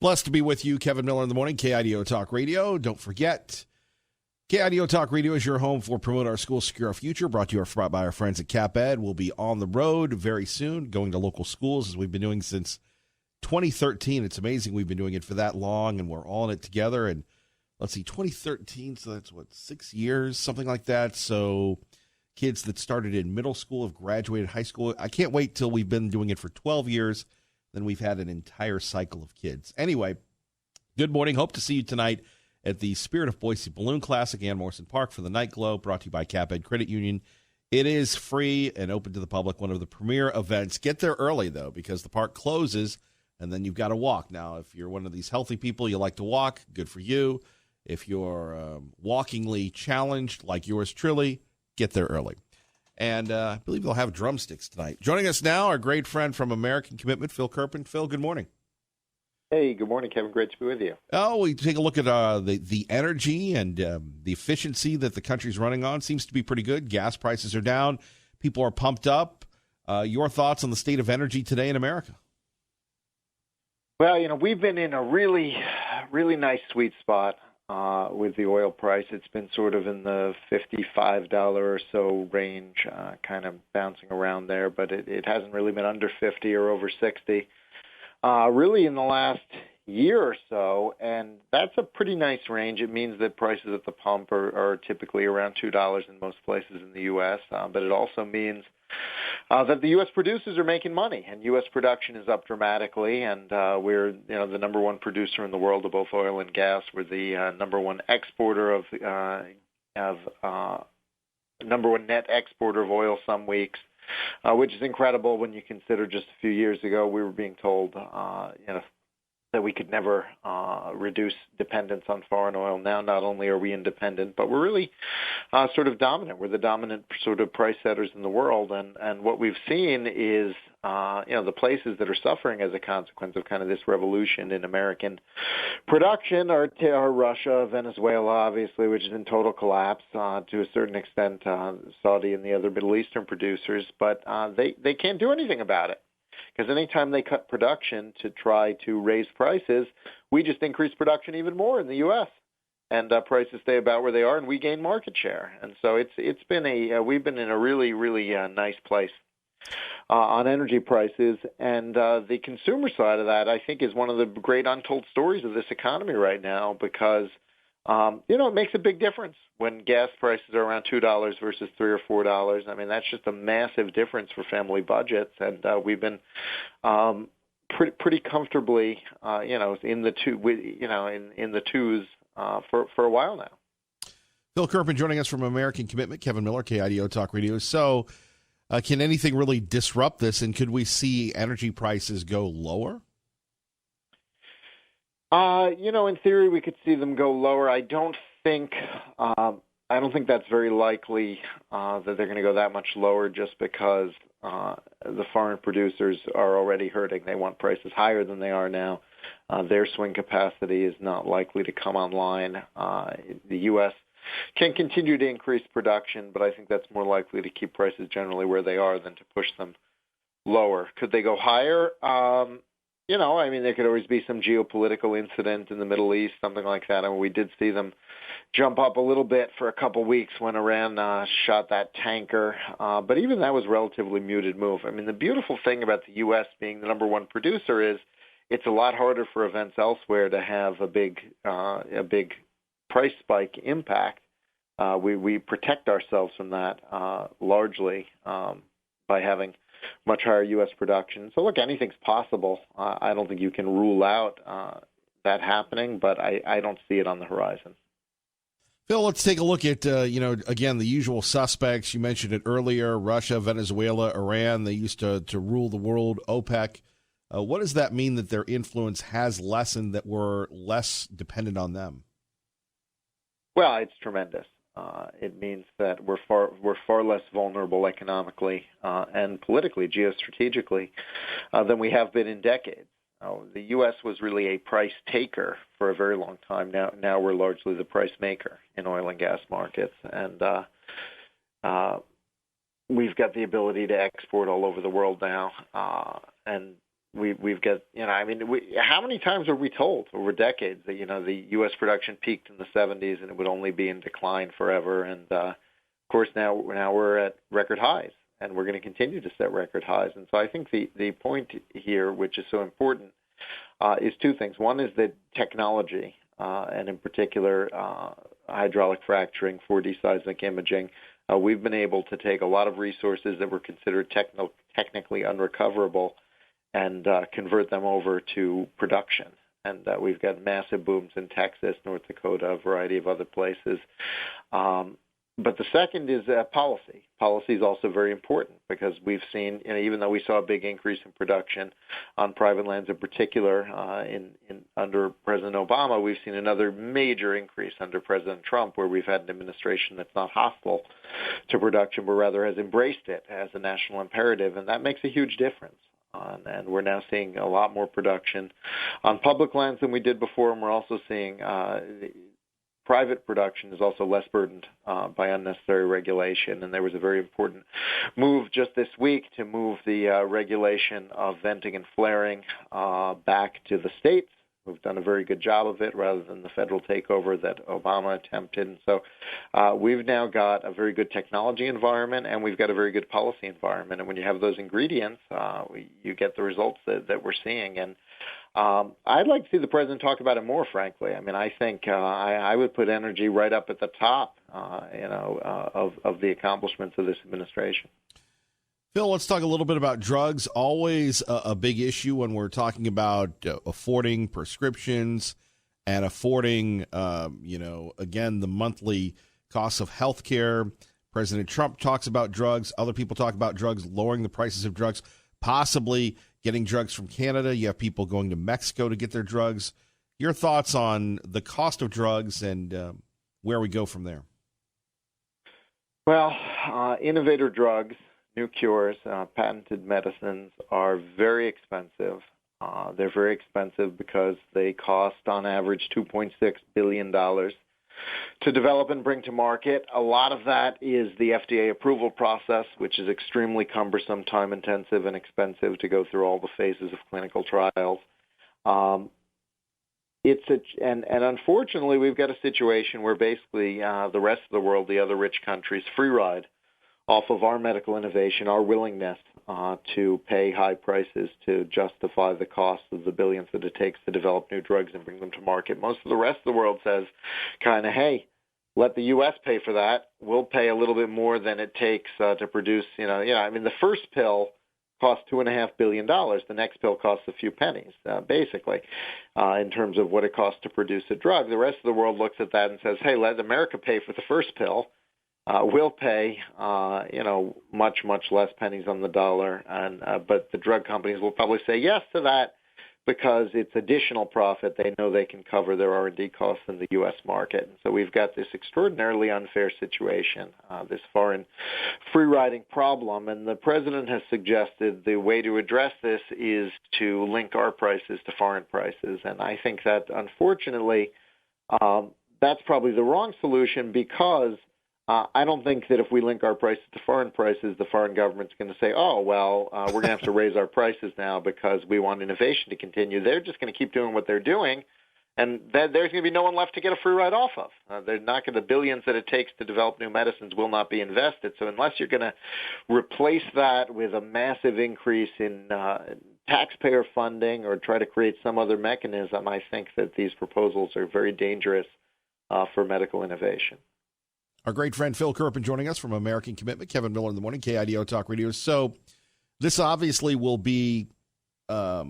Blessed to be with you, Kevin Miller in the morning, KIDO Talk Radio. Don't forget, KIDO Talk Radio is your home for Promote Our Schools, Secure Our Future, brought to you by our friends at CapEd. We'll be on the road very soon, going to local schools, as we've been doing since 2013. It's amazing we've been doing it for that long, and we're all in it together. And let's see, 2013, so that's, 6 years, something like that. So kids that started in middle school have graduated high school. I can't wait till we've been doing it for 12 years. Then we've had an entire cycle of kids. Anyway, good morning. Hope to see you tonight at the Spirit of Boise Balloon Classic, Ann Morrison Park, for the Night Glow, brought to you by CapEd Credit Union. It is free and open to the public, one of the premier events. Get there early, though, because the park closes, and then you've got to walk. Now, if you're one of these healthy people, you like to walk, good for you. If you're walkingly challenged, like yours truly, get there early. And I believe they'll have drumsticks tonight. Joining us now, our great friend from American Commitment, Phil Kerpen. Phil, good morning. Hey, good morning, Kevin. Great to be with you. Oh, we take a look at the energy and the efficiency that the country's running on. Seems to be pretty good. Gas prices are down. People are pumped up. Your thoughts on the state of energy today in America? Well, we've been in a really, really nice sweet spot with the oil price. It's been sort of in the $55 or so range, kind of bouncing around there, but it hasn't really been under 50 or over 60 really in the last year or so, and that's a pretty nice range. It means that prices at the pump are typically around $2 in most places in the U.S., but it also means that the U.S. producers are making money, and U.S. production is up dramatically, and we're the number one producer in the world of both oil and gas. We're the number one exporter of number one net exporter of oil some weeks, which is incredible when you consider just a few years ago we were being told that we could never reduce dependence on foreign oil. Now, not only are we independent, but we're really sort of dominant. We're the dominant sort of price setters in the world. And what we've seen is, the places that are suffering as a consequence of kind of this revolution in American production are Russia, Venezuela, obviously, which is in total collapse, to a certain extent, Saudi and the other Middle Eastern producers. But they can't do anything about it. Because anytime they cut production to try to raise prices, we just increase production even more in the U.S. and prices stay about where they are, and we gain market share. And so it's been we've been in a really, really nice place on energy prices. And the consumer side of that, I think, is one of the great untold stories of this economy right now, because it makes a big difference when gas prices are around $2 versus $3 or $4. I mean, that's just a massive difference for family budgets, and we've been pretty comfortably, in the twos for a while now. Phil Kerpen joining us from American Commitment. Kevin Miller, KIDO Talk Radio. So, can anything really disrupt this, and could we see energy prices go lower? In theory, we could see them go lower. I don't think that's very likely that they're going to go that much lower, just because the foreign producers are already hurting. They want prices higher than they are now. Their swing capacity is not likely to come online. The U.S. can continue to increase production, but I think that's more likely to keep prices generally where they are than to push them lower. Could they go higher? There could always be some geopolitical incident in the Middle East, something like that. I mean, we did see them jump up a little bit for a couple weeks when Iran shot that tanker. But even that was a relatively muted move. I mean, the beautiful thing about the U.S. being the number one producer is it's a lot harder for events elsewhere to have a big price spike impact. We protect ourselves from that largely by having much higher U.S. production. So, look, anything's possible. I don't think you can rule out that happening, but I don't see it on the horizon. Phil, let's take a look at, again, the usual suspects. You mentioned it earlier, Russia, Venezuela, Iran. They used to rule the world, OPEC. What does that mean that their influence has lessened, that we're less dependent on them? Well, it's tremendous. It means that we're far less vulnerable economically and politically, geostrategically, than we have been in decades. The U.S. was really a price taker for a very long time. Now we're largely the price maker in oil and gas markets, and we've got the ability to export all over the world now. And we've got, how many times were we told over decades that, the U.S. production peaked in the 70s and it would only be in decline forever? And, of course, now we're at record highs, and we're going to continue to set record highs. And so I think the point here, which is so important, is two things. One is that technology, and in particular hydraulic fracturing, 4D seismic imaging, we've been able to take a lot of resources that were considered technically unrecoverable and convert them over to production. And we've got massive booms in Texas, North Dakota, a variety of other places. But the second is policy. Policy is also very important because we've seen, even though we saw a big increase in production on private lands in particular under President Obama, we've seen another major increase under President Trump, where we've had an administration that's not hostile to production, but rather has embraced it as a national imperative, and that makes a huge difference. And we're now seeing a lot more production on public lands than we did before, and we're also seeing private production is also less burdened by unnecessary regulation. And there was a very important move just this week to move the regulation of venting and flaring back to the states, who've done a very good job of it, rather than the federal takeover that Obama attempted. And so we've now got a very good technology environment, and we've got a very good policy environment. And when you have those ingredients, you get the results that we're seeing. And I'd like to see the president talk about it more, frankly. I mean, I think I would put energy right up at the top, of the accomplishments of this administration. Phil, let's talk a little bit about drugs. Always a big issue when we're talking about affording prescriptions and affording, again, the monthly costs of health care. President Trump talks about drugs. Other people talk about drugs, lowering the prices of drugs, possibly getting drugs from Canada. You have people going to Mexico to get their drugs. Your thoughts on the cost of drugs and where we go from there? Well, innovator drugs, new cures, patented medicines are very expensive. They're very expensive because they cost, on average, $2.6 billion to develop and bring to market. A lot of that is the FDA approval process, which is extremely cumbersome, time-intensive, and expensive to go through all the phases of clinical trials. And unfortunately, we've got a situation where basically the rest of the world, the other rich countries, free ride off of our medical innovation, our willingness to pay high prices to justify the cost of the billions that it takes to develop new drugs and bring them to market. Most of the rest of the world says kind of, hey, let the U.S. pay for that. We'll pay a little bit more than it takes to produce, the first pill costs $2.5 billion. The next pill costs a few pennies, basically, in terms of what it costs to produce a drug. The rest of the world looks at that and says, hey, let America pay for the first pill. We'll pay, much, much less pennies on the dollar, but the drug companies will probably say yes to that because it's additional profit. They know they can cover their R&D costs in the U.S. market. And so we've got this extraordinarily unfair situation, this foreign free-riding problem. And the president has suggested the way to address this is to link our prices to foreign prices. And I think that, unfortunately, that's probably the wrong solution because I don't think that if we link our prices to foreign prices, the foreign government's going to say, we're going to have to raise our prices now because we want innovation to continue. They're just going to keep doing what they're doing, and there's going to be no one left to get a free ride off of. They're not going to, the billions that it takes to develop new medicines will not be invested. So unless you're going to replace that with a massive increase in taxpayer funding or try to create some other mechanism, I think that these proposals are very dangerous for medical innovation. Our great friend Phil Kerpen joining us from American Commitment. Kevin Miller in the morning, KIDO Talk Radio. So this obviously will be, a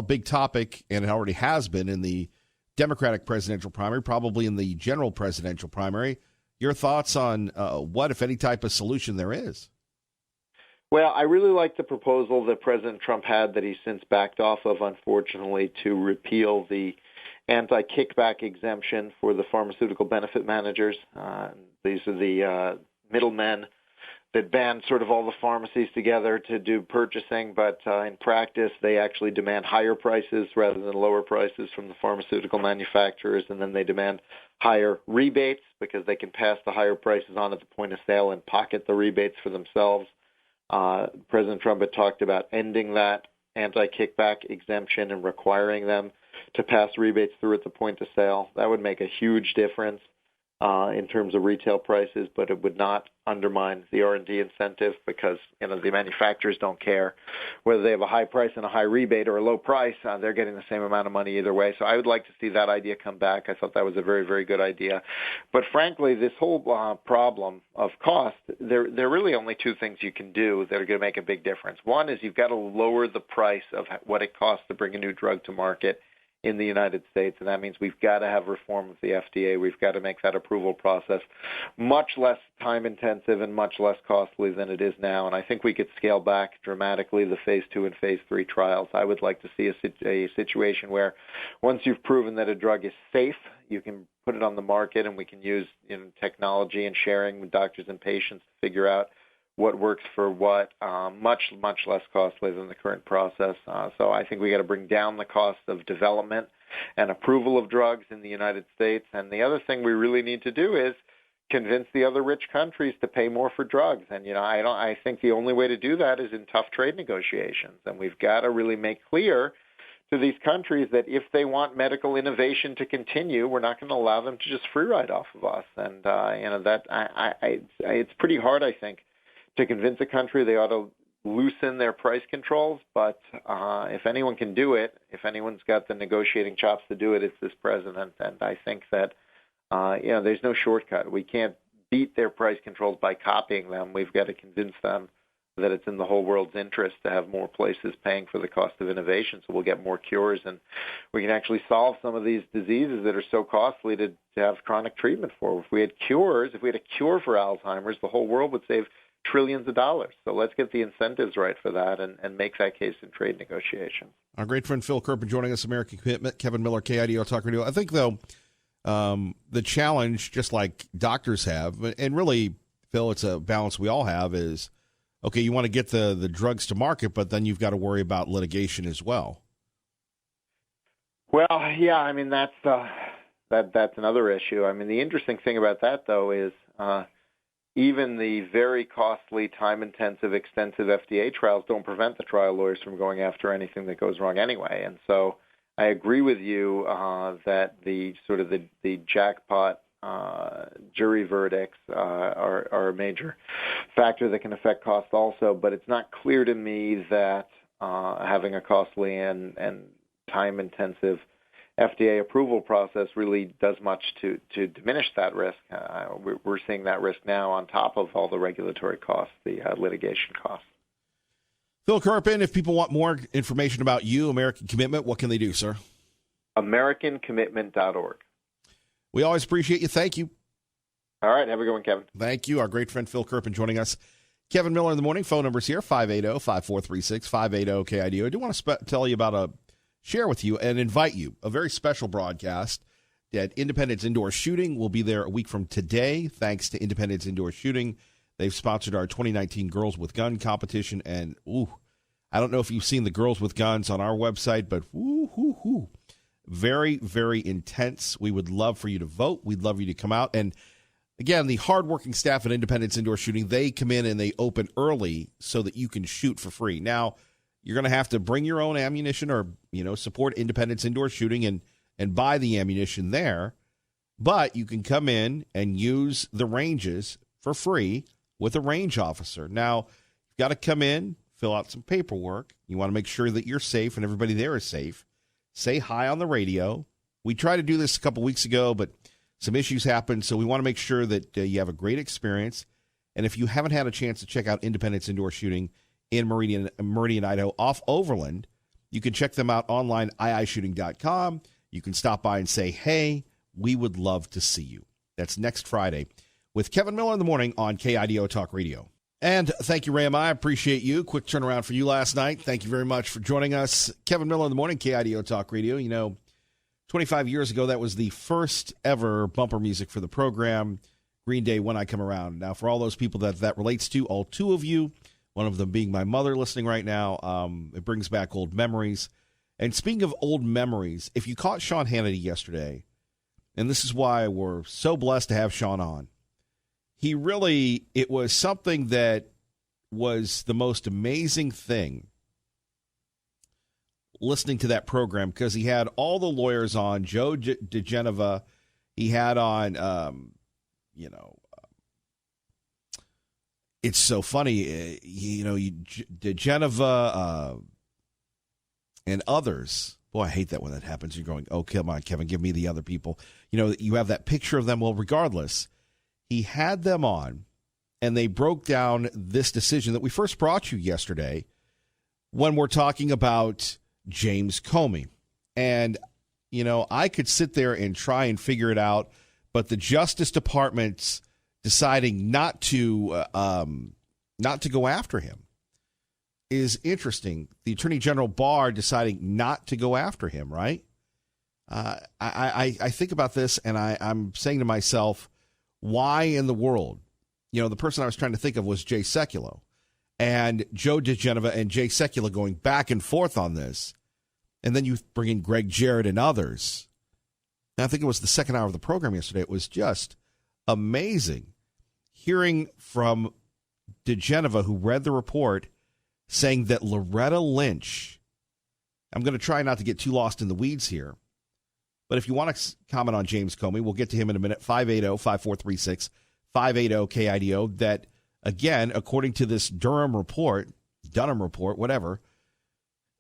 big topic, and it already has been in the Democratic presidential primary, probably in the general presidential primary. Your thoughts on what, if any, type of solution there is? Well, I really like the proposal that President Trump had that he's since backed off of, unfortunately, to repeal the anti-kickback exemption for the pharmaceutical benefit managers. These are the middlemen that band sort of all the pharmacies together to do purchasing, but in practice they actually demand higher prices rather than lower prices from the pharmaceutical manufacturers, and then they demand higher rebates because they can pass the higher prices on at the point of sale and pocket the rebates for themselves. President Trump had talked about ending that anti-kickback exemption and requiring them to pass rebates through at the point of sale. That would make a huge difference in terms of retail prices, but it would not undermine the R&D incentive because the manufacturers don't care whether they have a high price and a high rebate or a low price. They're getting the same amount of money either way. So I would like to see that idea come back. I thought that was a very, very good idea. But frankly, this whole problem of cost, there are really only two things you can do that are going to make a big difference. One is you've got to lower the price of what it costs to bring a new drug to market in the United States, and that means we've got to have reform of the FDA. We've got to make that approval process much less time-intensive and much less costly than it is now, and I think we could scale back dramatically the Phase 2 and Phase 3 trials. I would like to see a situation where once you've proven that a drug is safe, you can put it on the market, and we can use technology and sharing with doctors and patients to figure out what works for what, much less costly than the current process. So I think we got to bring down the cost of development and approval of drugs in the United States. And the other thing we really need to do is convince the other rich countries to pay more for drugs. And I think the only way to do that is in tough trade negotiations. And we've got to really make clear to these countries that if they want medical innovation to continue, we're not going to allow them to just free ride off of us. And it's pretty hard, I think, to convince a country they ought to loosen their price controls. But if anyone can do it, if anyone's got the negotiating chops to do it, it's this president. And I think that, there's no shortcut. We can't beat their price controls by copying them. We've got to convince them that it's in the whole world's interest to have more places paying for the cost of innovation, so we'll get more cures and we can actually solve some of these diseases that are so costly to have chronic treatment for. If we had a cure for Alzheimer's, the whole world would save trillions of dollars. So let's get the incentives right for that and make that case in trade negotiations. Our great friend Phil Kerpen joining us, American Commitment, Kevin Miller, KIDO Talk Radio. I think, though, the challenge, just like doctors have, and really, Phil, it's a balance we all have, is, okay, you want to get the drugs to market, but then you've got to worry about litigation as well. Well, yeah, I mean, that's another issue. I mean, the interesting thing about that, though, is even the very costly, time-intensive, extensive FDA trials don't prevent the trial lawyers from going after anything that goes wrong anyway. And so I agree with you that the jackpot jury verdicts are a major factor that can affect cost also, but it's not clear to me that having a costly and time-intensive FDA approval process really does much to diminish that risk. We're seeing that risk now on top of all the regulatory costs, the litigation costs. Phil Kerpen, if people want more information about you, American Commitment, what can they do, sir? AmericanCommitment.org. We always appreciate you. Thank you. All right. Have a good one, Kevin. Thank you. Our great friend Phil Kerpen joining us. Kevin Miller in the morning. Phone numbers here, 580-5436, 580-KIDO. I do want to tell you about share with you and invite you a very special broadcast at Independence Indoor Shooting. We'll be there a week from today, thanks to Independence Indoor Shooting. They've sponsored our 2019 Girls with Gun competition, and I don't know if you've seen the Girls with Guns on our website, but very, very intense. We would love for you to vote. We'd love you to come out. And again, the hardworking staff at Independence Indoor Shooting, they come in and they open early so that you can shoot for free. Now, you're going to have to bring your own ammunition or, support Independence Indoor Shooting and buy the ammunition there. But you can come in and use the ranges for free with a range officer. Now, you've got to come in, fill out some paperwork. You want to make sure that you're safe and everybody there is safe. Say hi on the radio. We tried to do this a couple weeks ago, but some issues happened, so we want to make sure that you have a great experience. And if you haven't had a chance to check out Independence Indoor Shooting in Meridian, Idaho, off Overland, you can check them out online, iishooting.com. You can stop by and say, hey, we would love to see you. That's next Friday with Kevin Miller in the morning on KIDO Talk Radio. And thank you, Ram. I appreciate you. Quick turnaround for you last night. Thank you very much for joining us. Kevin Miller in the morning, KIDO Talk Radio. 25 years ago, that was the first ever bumper music for the program, Green Day, When I Come Around. Now, for all those people that relates to, all two of you, one of them being my mother listening right now, it brings back old memories. And speaking of old memories, if you caught Sean Hannity yesterday, and this is why we're so blessed to have Sean on, it was something that was the most amazing thing listening to that program because he had all the lawyers on, Joe DeGenova. He had on, it's so funny, DeGenova and others. Boy, I hate that when that happens. You're going, oh, come on, Kevin, give me the other people. You have that picture of them. Well, regardless, he had them on, and they broke down this decision that we first brought you yesterday when we're talking about James Comey. And, I could sit there and try and figure it out, but the Justice Department's deciding not to go after him is interesting. The Attorney General Barr deciding not to go after him, right? I think about this, and I'm saying to myself, why in the world? The person I was trying to think of was Jay Sekulow. And Joe DeGenova and Jay Sekulow going back and forth on this. And then you bring in Greg Jarrett and others. And I think it was the second hour of the program yesterday. It was just amazing hearing from DeGenova, who read the report, saying that Loretta Lynch, I'm going to try not to get too lost in the weeds here, but if you want to comment on James Comey, we'll get to him in a minute, 580-5436, 580-KIDO, that, again, according to this Dunham report, whatever,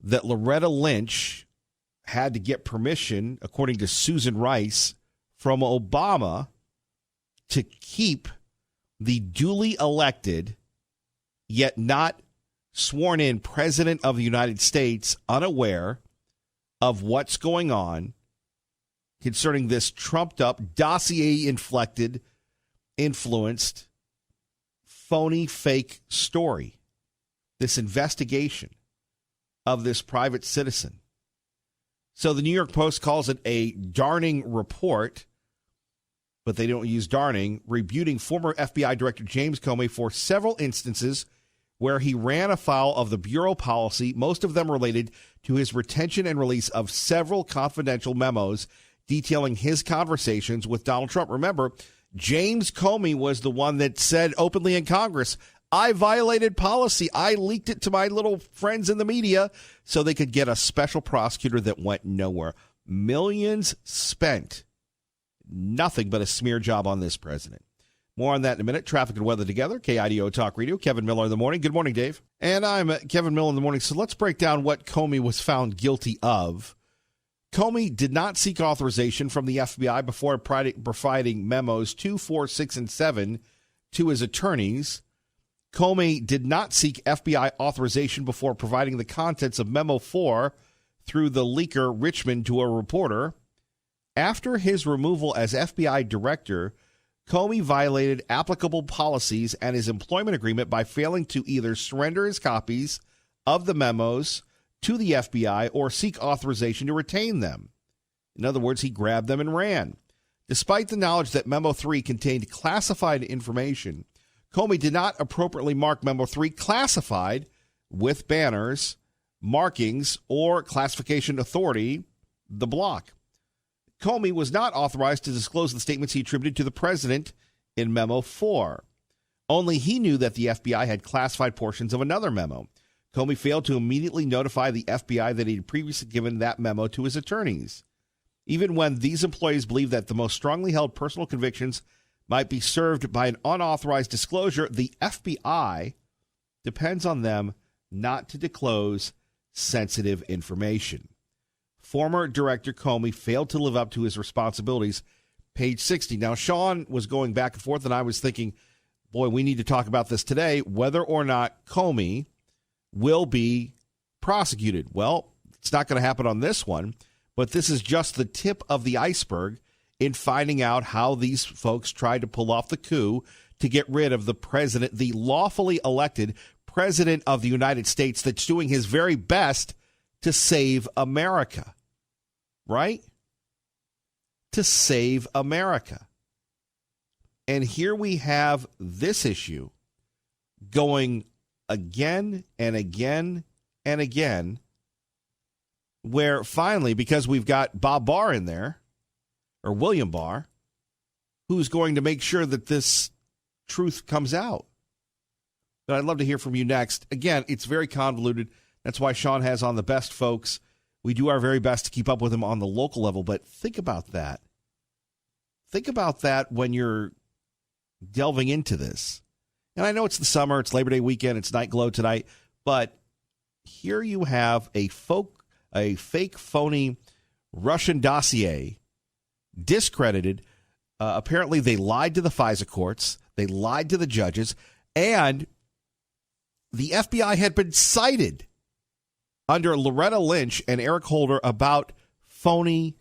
that Loretta Lynch had to get permission, according to Susan Rice, from Obama to keep the duly elected, yet not sworn in President of the United States unaware of what's going on concerning this trumped up, dossier-inflected, influenced, phony, fake story, this investigation of this private citizen. So the New York Post calls it a darning report, but they don't use darning, rebuting former FBI Director James Comey for several instances where he ran afoul of the Bureau policy, most of them related to his retention and release of several confidential memos detailing his conversations with Donald Trump. Remember, James Comey was the one that said openly in Congress, I violated policy. I leaked it to my little friends in the media so they could get a special prosecutor that went nowhere. Millions spent. Nothing but a smear job on this president. More on that in a minute. Traffic and weather together. KIDO Talk Radio. Kevin Miller in the morning. Good morning, Dave. And I'm Kevin Miller in the morning. So let's break down what Comey was found guilty of. Comey did not seek authorization from the FBI before providing memos 2, 4, 6, and 7 to his attorneys. Comey did not seek FBI authorization before providing the contents of Memo 4 through the leaker Richmond to a reporter. After his removal as FBI director, Comey violated applicable policies and his employment agreement by failing to either surrender his copies of the memos to the FBI or seek authorization to retain them. In other words, he grabbed them and ran. Despite the knowledge that Memo 3 contained classified information, Comey did not appropriately mark Memo 3 classified with banners, markings, or classification authority, the block. Comey was not authorized to disclose the statements he attributed to the president in Memo 4. Only he knew that the FBI had classified portions of another memo. Comey failed to immediately notify the FBI that he had previously given that memo to his attorneys. Even when these employees believed that the most strongly held personal convictions might be served by an unauthorized disclosure, the FBI depends on them not to disclose sensitive information. Former Director Comey failed to live up to his responsibilities. Page 60. Now, Sean was going back and forth, and I was thinking, boy, we need to talk about this today, whether or not Comey will be prosecuted. Well, it's not going to happen on this one, but this is just the tip of the iceberg in finding out how these folks tried to pull off the coup to get rid of the president, the lawfully elected president of the United States that's doing his very best to save America, right? To save America. And here we have this issue going again and again and again, where finally, because we've got Bob Barr in there, or William Barr, who's going to make sure that this truth comes out. But I'd love to hear from you next. Again, it's very convoluted. That's why Sean has on the best folks We do our very best to keep up with them on the local level, but think about that. Think about that when you're delving into this. And I know it's the summer, it's Labor Day weekend, it's Night Glow tonight, but here you have a fake, phony Russian dossier discredited. Apparently, they lied to the FISA courts, they lied to the judges, and the FBI had been cited under Loretta Lynch and Eric Holder about phony,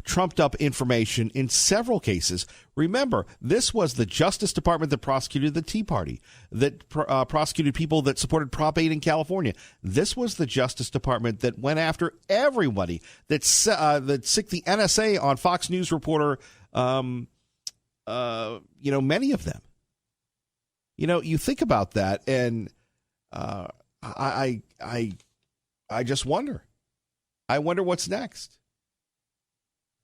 trumped-up information in several cases. Remember, this was the Justice Department that prosecuted the Tea Party, that prosecuted people that supported Prop 8 in California. This was the Justice Department that went after everybody that sicked the NSA on Fox News reporter, many of them. You think about that, and I just wonder. I wonder what's next.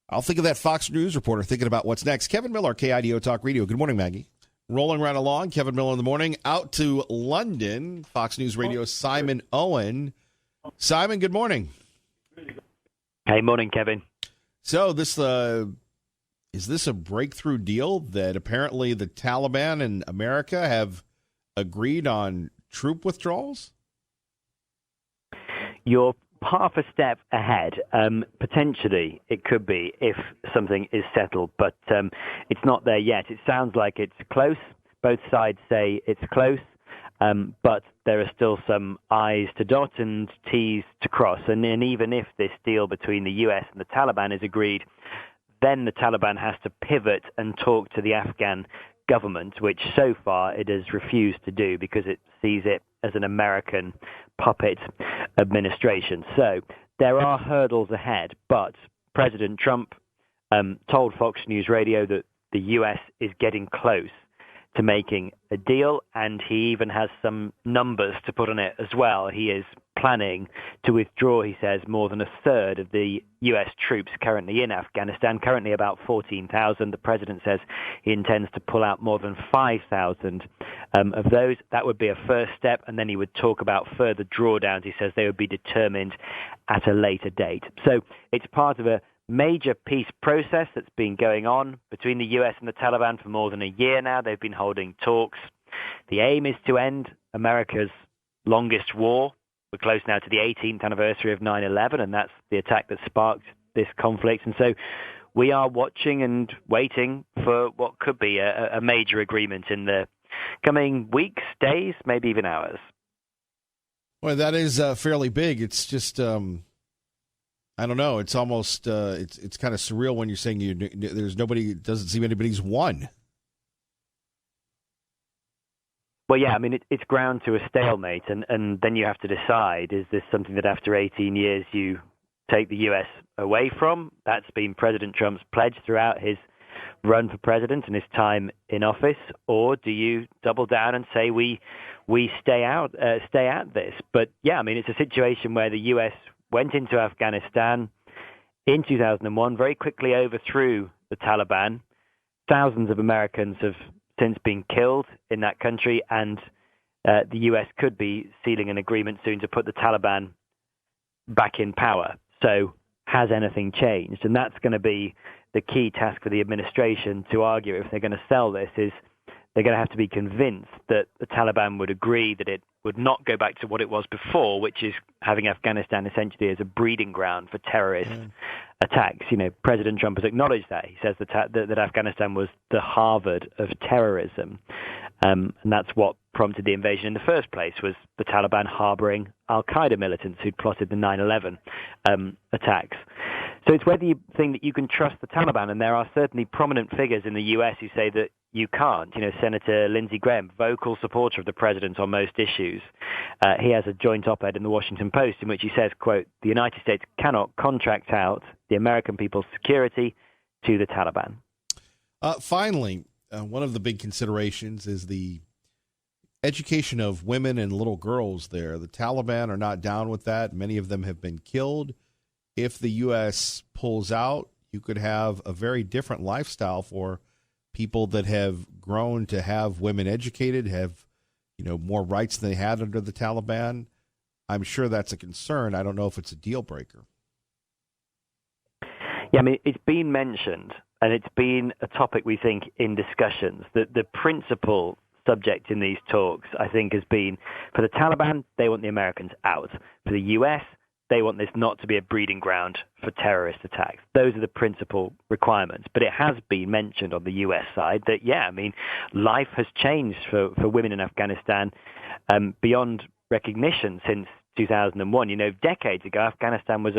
I'll think of that Fox News reporter thinking about what's next. Kevin Miller, KIDO Talk Radio. Good morning, Maggie. Rolling right along. Kevin Miller in the morning. Out to London, Fox News Radio, Simon Owen. Simon, good morning. Hey, morning, Kevin. So this is this a breakthrough deal that apparently the Taliban and America have agreed on troop withdrawals? You're half a step ahead. Potentially, it could be if something is settled, but it's not there yet. It sounds like it's close. Both sides say it's close, but there are still some I's to dot and T's to cross. And even if this deal between the U.S. and the Taliban is agreed, then the Taliban has to pivot and talk to the Afghan government, which so far it has refused to do because it sees it as an American puppet administration. So there are hurdles ahead, but President Trump told Fox News Radio that the U.S. is getting close to making a deal, and he even has some numbers to put on it as well. He is planning to withdraw, he says, more than a third of the U.S. troops currently in Afghanistan, currently about 14,000. The president says he intends to pull out more than 5,000 of those. That would be a first step, and then he would talk about further drawdowns. He says they would be determined at a later date. So it's part of a major peace process that's been going on between the U.S. and the Taliban for more than a year now. They've been holding talks. The aim is to end America's longest war. We're close now to the 18th anniversary of 9/11, and that's the attack that sparked this conflict. And so we are watching and waiting for what could be a major agreement in the coming weeks, days, maybe even hours. Well, that is fairly big. It's just, I don't know. It's almost, it's kind of surreal when you're saying there's nobody, it doesn't seem anybody's won. Well, yeah, I mean, it's ground to a stalemate, and then you have to decide, is this something that after 18 years you take the U.S. away from? That's been President Trump's pledge throughout his run for president and his time in office, or do you double down and say we stay at this? But, yeah, I mean, it's a situation where the U.S. went into Afghanistan in 2001, very quickly overthrew the Taliban. Thousands of Americans have since been killed in that country, and the U.S. could be sealing an agreement soon to put the Taliban back in power. So has anything changed? And that's going to be the key task for the administration to argue if they're going to sell this, is they're going to have to be convinced that the Taliban would agree that it would not go back to what it was before, which is having Afghanistan essentially as a breeding ground for terrorist attacks. You know, President Trump has acknowledged that. He says that Afghanistan was the Harvard of terrorism. And that's what prompted the invasion in the first place, was the Taliban harboring al-Qaeda militants who'd plotted the 9/11 attacks. So it's whether you think that you can trust the Taliban, and there are certainly prominent figures in the U.S. who say that you can't. You know, Senator Lindsey Graham, vocal supporter of the president on most issues. He has a joint op-ed in the Washington Post in which he says, quote, "The United States cannot contract out the American people's security to the Taliban." Finally, one of the big considerations is the education of women and little girls there. The Taliban are not down with that. Many of them have been killed. If the U.S. pulls out, you could have a very different lifestyle for people that have grown to have women educated, have, more rights than they had under the Taliban. I'm sure that's a concern. I don't know if it's a deal breaker. Yeah, I mean, it's been mentioned, and it's been a topic, we think, in discussions. That the principal subject in these talks, I think, has been, for the Taliban, they want the Americans out. For the U.S., they want this not to be a breeding ground for terrorist attacks. Those are the principal requirements. But it has been mentioned on the U.S. side that, yeah, I mean, life has changed for women in Afghanistan beyond recognition since 2001. You know, decades ago, Afghanistan was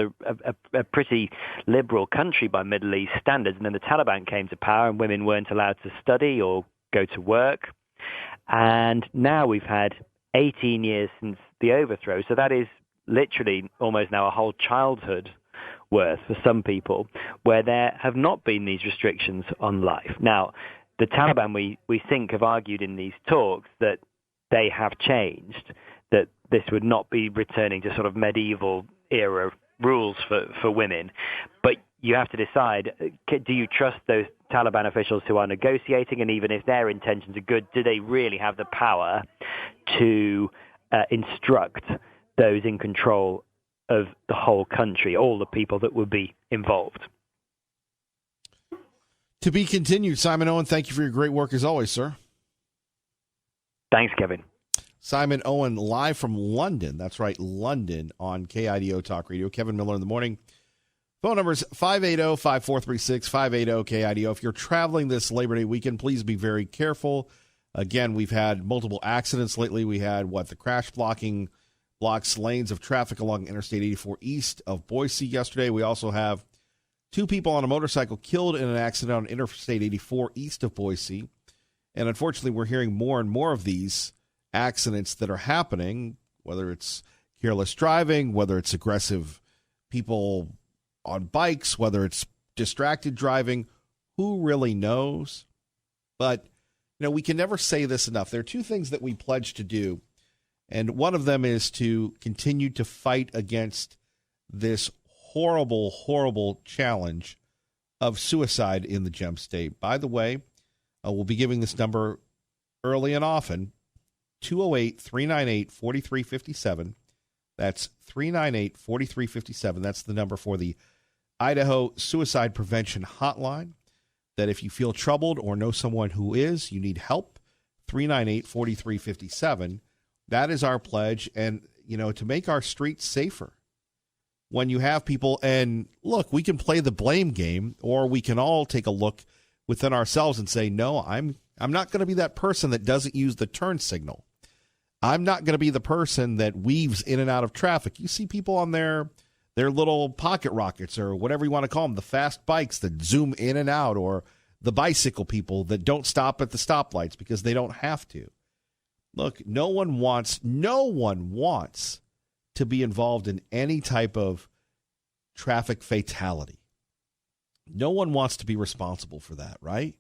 a pretty liberal country by Middle East standards, and then the Taliban came to power and women weren't allowed to study or go to work. And now we've had 18 years since the overthrow, so that is literally almost now a whole childhood worth for some people, where there have not been these restrictions on life. Now, the Taliban, we think, have argued in these talks that they have changed, that this would not be returning to sort of medieval era rules for women. But you have to decide, do you trust those Taliban officials who are negotiating? And even if their intentions are good, do they really have the power to instruct those in control of the whole country, all the people that would be involved? To be continued. Simon Owen, thank you for your great work as always, sir. Thanks, Kevin. Simon Owen, live from London. That's right, London, on KIDO Talk Radio. Kevin Miller in the morning. Phone numbers 580-5436, 580-KIDO. If you're traveling this Labor Day weekend, please be very careful. Again, we've had multiple accidents lately. We had, the crash blocks lanes of traffic along Interstate 84 east of Boise yesterday. We also have 2 people on a motorcycle killed in an accident on Interstate 84 east of Boise. And unfortunately, we're hearing more and more of these accidents that are happening, whether it's careless driving, whether it's aggressive people on bikes, whether it's distracted driving. Who really knows? But, we can never say this enough. There are 2 things that we pledge to do. And one of them is to continue to fight against this horrible, horrible challenge of suicide in the Gem State. By the way, we'll be giving this number early and often, 208-398-4357. That's 398-4357. That's the number for the Idaho Suicide Prevention Hotline. That if you feel troubled or know someone who is, you need help, 398-4357. That is our pledge, and, to make our streets safer. When you have people, and look, we can play the blame game, or we can all take a look within ourselves and say, no, I'm not going to be that person that doesn't use the turn signal. I'm not going to be the person that weaves in and out of traffic. You see people on their little pocket rockets, or whatever you want to call them, the fast bikes that zoom in and out, or the bicycle people that don't stop at the stoplights because they don't have to. Look, no one wants to be involved in any type of traffic fatality. No one wants to be responsible for that, right?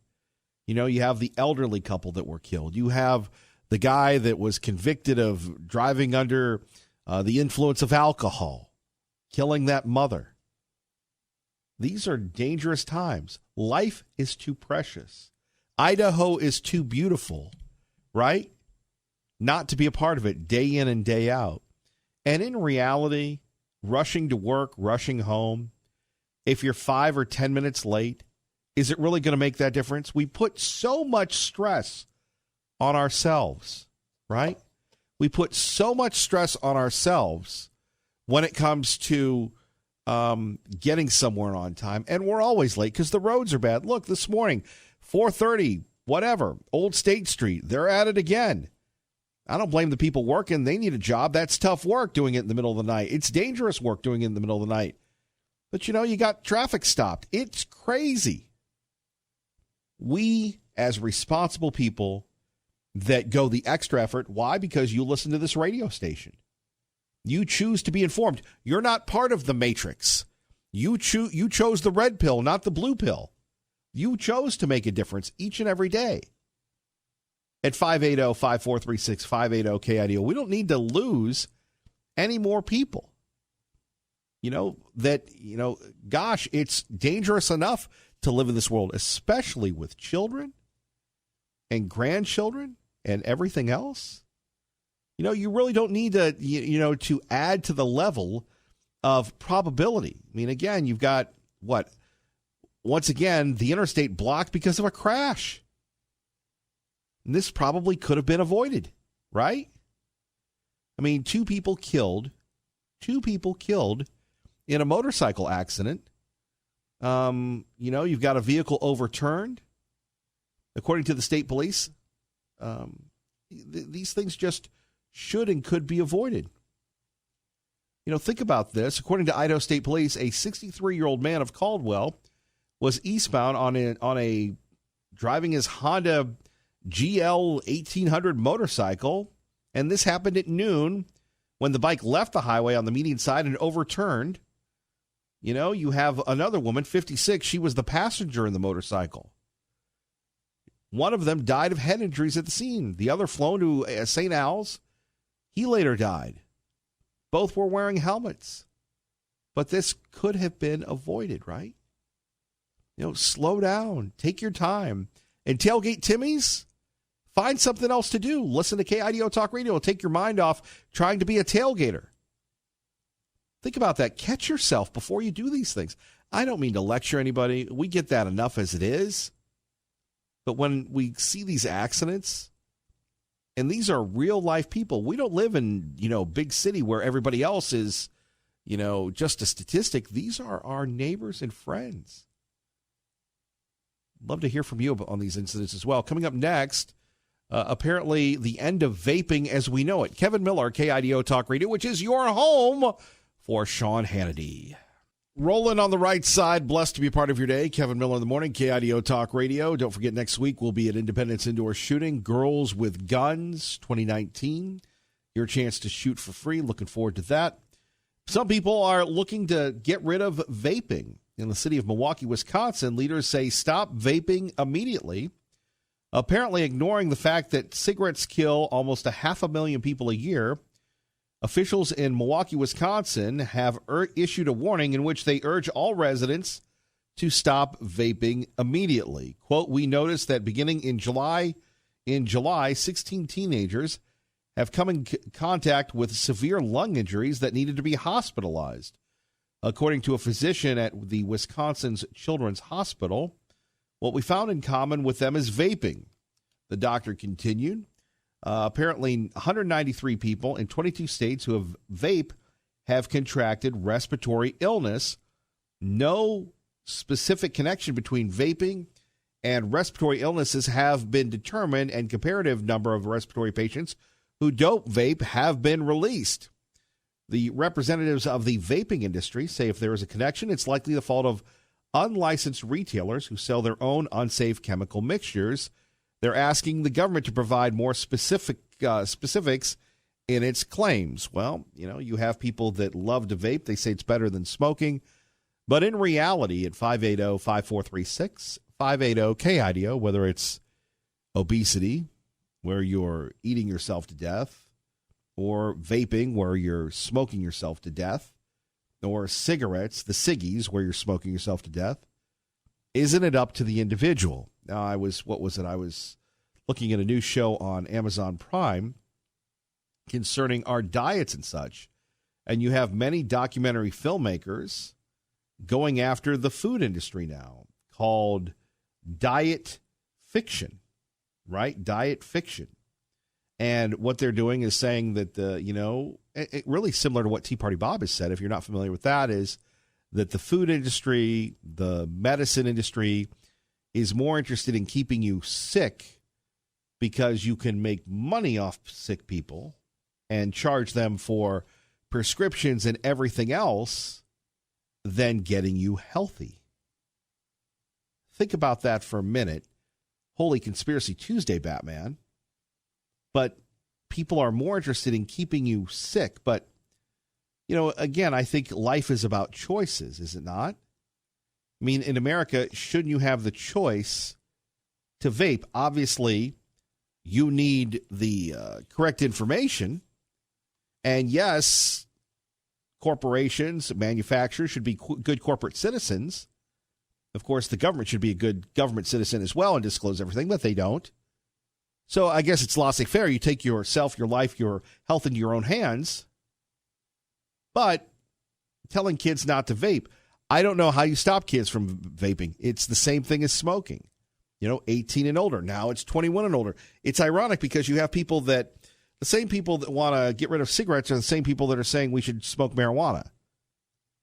You have the elderly couple that were killed. You have the guy that was convicted of driving under the influence of alcohol, killing that mother. These are dangerous times. Life is too precious. Idaho is too beautiful, right? Not to be a part of it day in and day out. And in reality, rushing to work, rushing home, if you're 5 or 10 minutes late, is it really going to make that difference? We put so much stress on ourselves, right? We put so much stress on ourselves when it comes to getting somewhere on time. And we're always late because the roads are bad. Look, this morning, 4:30, whatever, Old State Street, they're at it again. I don't blame the people working. They need a job. That's tough work doing it in the middle of the night. It's dangerous work doing it in the middle of the night. But, you got traffic stopped. It's crazy. We, as responsible people that go the extra effort, why? Because you listen to this radio station. You choose to be informed. You're not part of the matrix. You chose the red pill, not the blue pill. You chose to make a difference each and every day. At 580-5436, 580-KIDO. We don't need to lose any more people. Gosh, it's dangerous enough to live in this world, especially with children and grandchildren and everything else. You really don't need to, to add to the level of probability. I mean, again, you've got, once again, the interstate blocked because of a crash. And this probably could have been avoided, right? I mean, two people killed in a motorcycle accident. You've got a vehicle overturned. According to the state police, these things just should and could be avoided. Think about this. According to Idaho State Police, a 63-year-old man of Caldwell was eastbound on a driving his Honda GL 1800 motorcycle, and this happened at noon when the bike left the highway on the median side and overturned. You have another woman, 56. She was the passenger in the motorcycle. One of them died of head injuries at the scene. The other flown to St. Al's. He later died. Both were wearing helmets. But this could have been avoided, right? Slow down. Take your time. And tailgate Timmy's, find something else to do. Listen to KIDO Talk Radio. It'll take your mind off trying to be a tailgater. Think about that. Catch yourself before you do these things. I don't mean to lecture anybody. We get that enough as it is. But when we see these accidents, and these are real life people, we don't live in, big city where everybody else is, just a statistic. These are our neighbors and friends. Love to hear from you on these incidents as well. Coming up next, apparently the end of vaping as we know it. Kevin Miller, KIDO Talk Radio, which is your home for Sean Hannity. Rolling on the right side, blessed to be part of your day. Kevin Miller in the morning, KIDO Talk Radio. Don't forget, next week we'll be at Independence Indoor Shooting, Girls with Guns 2019. Your chance to shoot for free. Looking forward to that. Some people are looking to get rid of vaping. In the city of Milwaukee, Wisconsin, leaders say stop vaping immediately, apparently ignoring the fact that cigarettes kill almost 500,000 people a year. Officials in Milwaukee, Wisconsin have issued a warning in which they urge all residents to stop vaping immediately. Quote, we noticed that beginning in July, 16 teenagers have come in contact with severe lung injuries that needed to be hospitalized. According to a physician at the Wisconsin's Children's Hospital, what we found in common with them is vaping. The doctor continued. Apparently, 193 people in 22 states who have vape have contracted respiratory illness. No specific connection between vaping and respiratory illnesses have been determined, and comparative number of respiratory patients who don't vape have been released. The representatives of the vaping industry say if there is a connection, it's likely the fault of unlicensed retailers who sell their own unsafe chemical mixtures. They're asking the government to provide more specifics in its claims. Well, you have people that love to vape. They say it's better than smoking. But in reality, at 580-5436, 580-KIDO, whether it's obesity, where you're eating yourself to death, or vaping, where you're smoking yourself to death, or cigarettes, the ciggies, where you're smoking yourself to death, isn't it up to the individual? Now, I was looking at a new show on Amazon Prime concerning our diets and such, and you have many documentary filmmakers going after the food industry now, called diet fiction, right? Diet fiction. And what they're doing is saying that, really similar to what Tea Party Bob has said, if you're not familiar with that, is that the food industry, the medicine industry, is more interested in keeping you sick because you can make money off sick people and charge them for prescriptions and everything else than getting you healthy. Think about that for a minute. Holy Conspiracy Tuesday, Batman. But people are more interested in keeping you sick. But, again, I think life is about choices, is it not? I mean, in America, shouldn't you have the choice to vape? Obviously, you need the correct information. And yes, corporations, manufacturers should be good corporate citizens. Of course, the government should be a good government citizen as well and disclose everything, but they don't. So I guess it's laissez-faire. You take yourself, your life, your health into your own hands. But telling kids not to vape, I don't know how you stop kids from vaping. It's the same thing as smoking. 18 and older. Now it's 21 and older. It's ironic because you have the same people that want to get rid of cigarettes are the same people that are saying we should smoke marijuana.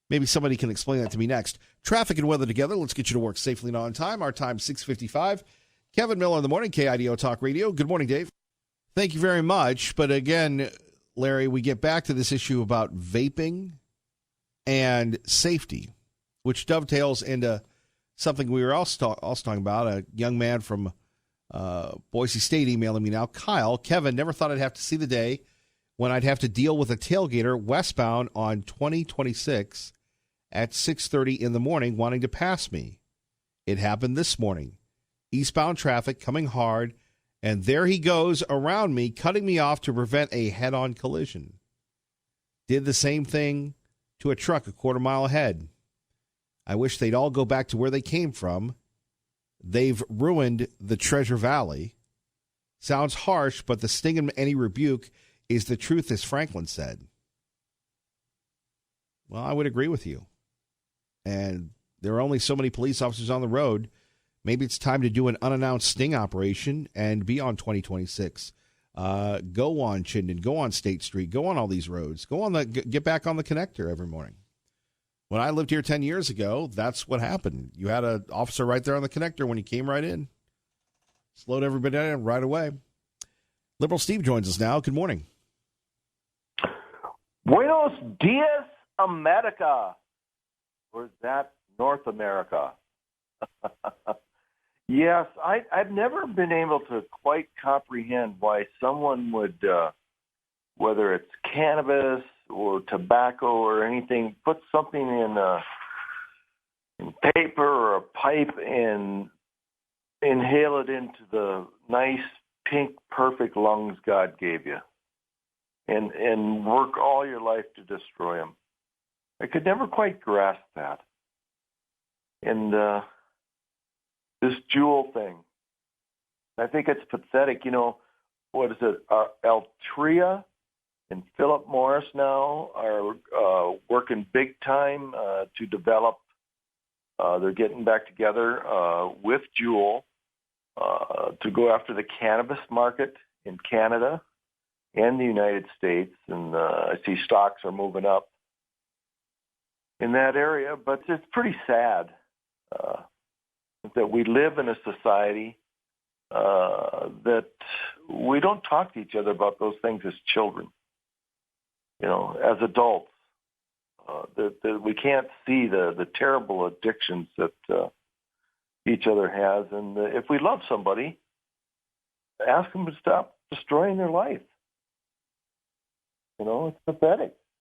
Maybe somebody can explain that to me next. Traffic and weather together. Let's get you to work safely and on time. Our time, 6:55. Kevin Miller in the morning, KIDO Talk Radio. Good morning, Dave. Thank you very much. But again, Larry, we get back to this issue about vaping and safety, which dovetails into something we were also talking about. A young man from Boise State emailing me now. Kyle, Kevin, never thought I'd have to see the day when I'd have to deal with a tailgater westbound on 2026 at 6:30 in the morning wanting to pass me. It happened this morning. Eastbound traffic coming hard, and there he goes around me, cutting me off to prevent a head-on collision. Did the same thing to a truck a quarter mile ahead. I wish they'd all go back to where they came from. They've ruined the Treasure Valley. Sounds harsh, but the sting in any rebuke is the truth, as Franklin said. Well, I would agree with you. And there are only so many police officers on the road. Maybe it's time to do an unannounced sting operation and be on 2026. Go on Chinden, go on State Street, go on all these roads. Get back on the connector every morning. When I lived here 10 years ago, that's what happened. You had an officer right there on the connector when you came right in. Slowed everybody down right away. Liberal Steve joins us now. Good morning. Buenos dias, America. Or is that North America? Yes, I've never been able to quite comprehend why someone would, whether it's cannabis or tobacco or anything, put something in paper or a pipe and inhale it into the nice, pink, perfect lungs God gave you, and work all your life to destroy them. I could never quite grasp that. And this Juul thing, I think it's pathetic. What is it? Altria and Philip Morris now are working big time to develop. They're getting back together with Juul to go after the cannabis market in Canada and the United States. And I see stocks are moving up in that area. But it's pretty sad that we live in a society that we don't talk to each other about those things as children. As adults, that we can't see the terrible addictions that each other has. And if we love somebody, ask them to stop destroying their life. It's pathetic.